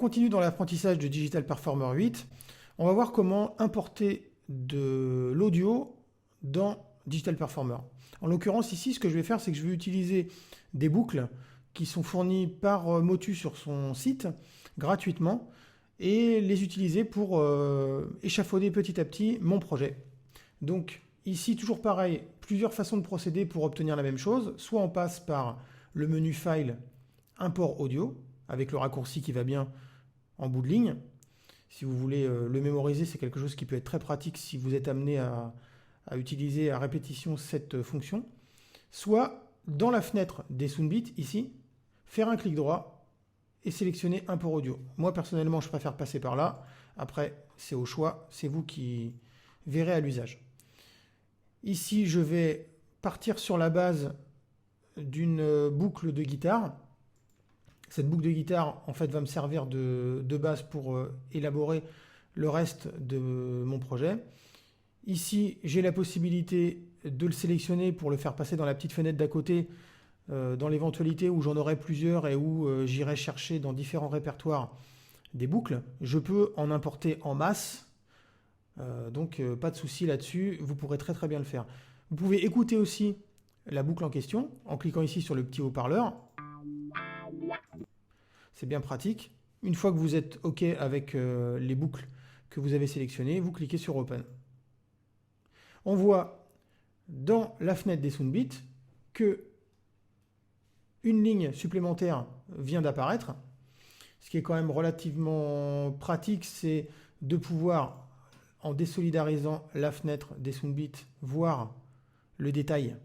continue dans l'apprentissage de Digital Performer 8. On va voir comment importer de l'audio dans Digital Performer. En l'occurrence ici, ce que je vais faire, c'est que je vais utiliser des boucles qui sont fournies par Motu sur son site gratuitement et les utiliser pour échafauder petit à petit mon projet. Donc ici, toujours pareil, plusieurs façons de procéder pour obtenir la même chose. Soit on passe par le menu File, Import Audio, avec le raccourci qui va bien en bout de ligne. Si vous voulez le mémoriser, c'est quelque chose qui peut être très pratique si vous êtes amené à utiliser à répétition cette fonction. Soit dans la fenêtre des Soundbit, ici, faire un clic droit et sélectionner Import Audio. Moi, personnellement, je préfère passer par là. Après, c'est au choix, c'est vous qui verrez à l'usage. Ici, je vais partir sur la base d'une boucle de guitare. Cette boucle de guitare, en fait, va me servir de base pour élaborer le reste de mon projet. Ici, j'ai la possibilité de le sélectionner pour le faire passer dans la petite fenêtre d'à côté, dans l'éventualité où j'en aurai plusieurs et où j'irai chercher dans différents répertoires des boucles. Je peux en importer en masse, donc pas de souci là-dessus, vous pourrez très très bien le faire. Vous pouvez écouter aussi la boucle en question en cliquant ici sur le petit haut-parleur. C'est bien pratique. Une fois que vous êtes OK avec les boucles que vous avez sélectionnées, vous cliquez sur Open. On voit dans la fenêtre des Soundbit que une ligne supplémentaire vient d'apparaître. Ce qui est quand même relativement pratique, c'est de pouvoir, en désolidarisant la fenêtre des Soundbit, voir le détail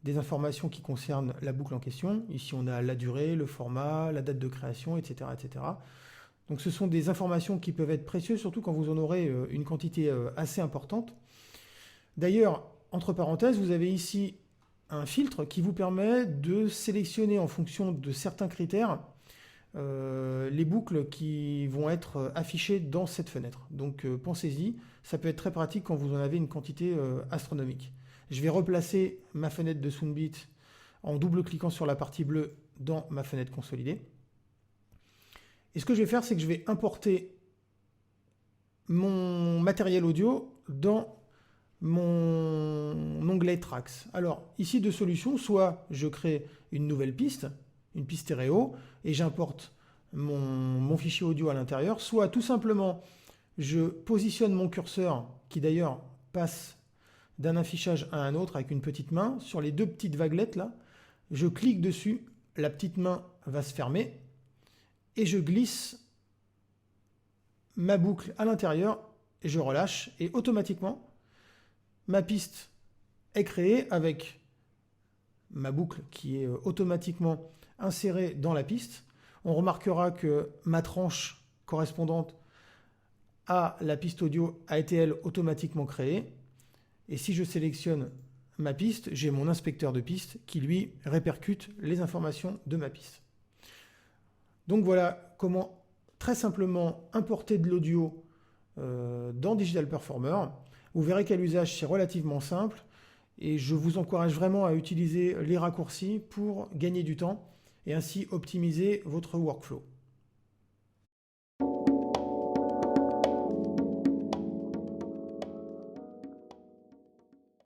des informations qui concernent la boucle en question. Ici, on a la durée, le format, la date de création, etc., etc. Donc ce sont des informations qui peuvent être précieuses, surtout quand vous en aurez une quantité assez importante. D'ailleurs, entre parenthèses, vous avez ici un filtre qui vous permet de sélectionner en fonction de certains critères les boucles qui vont être affichées dans cette fenêtre. Donc pensez-y, ça peut être très pratique quand vous en avez une quantité astronomique. Je vais replacer ma fenêtre de Soundbit en double-cliquant sur la partie bleue dans ma fenêtre consolidée. Et ce que je vais faire, c'est que je vais importer mon matériel audio dans mon onglet Tracks. Alors, ici, deux solutions. Soit je crée une nouvelle piste, une piste stéréo, et j'importe mon fichier audio à l'intérieur. Soit, tout simplement, je positionne mon curseur, qui d'ailleurs passe d'un affichage à un autre avec une petite main, sur les deux petites vaguelettes là. Je clique dessus, la petite main va se fermer, et je glisse ma boucle à l'intérieur, et je relâche, et automatiquement, ma piste est créée avec ma boucle qui est automatiquement insérée dans la piste. On remarquera que ma tranche correspondante à la piste audio a été, elle, automatiquement créée. Et si je sélectionne ma piste, j'ai mon inspecteur de piste qui, lui, répercute les informations de ma piste. Donc voilà comment très simplement importer de l'audio dans Digital Performer. Vous verrez qu'à l'usage, c'est relativement simple et je vous encourage vraiment à utiliser les raccourcis pour gagner du temps et ainsi optimiser votre workflow.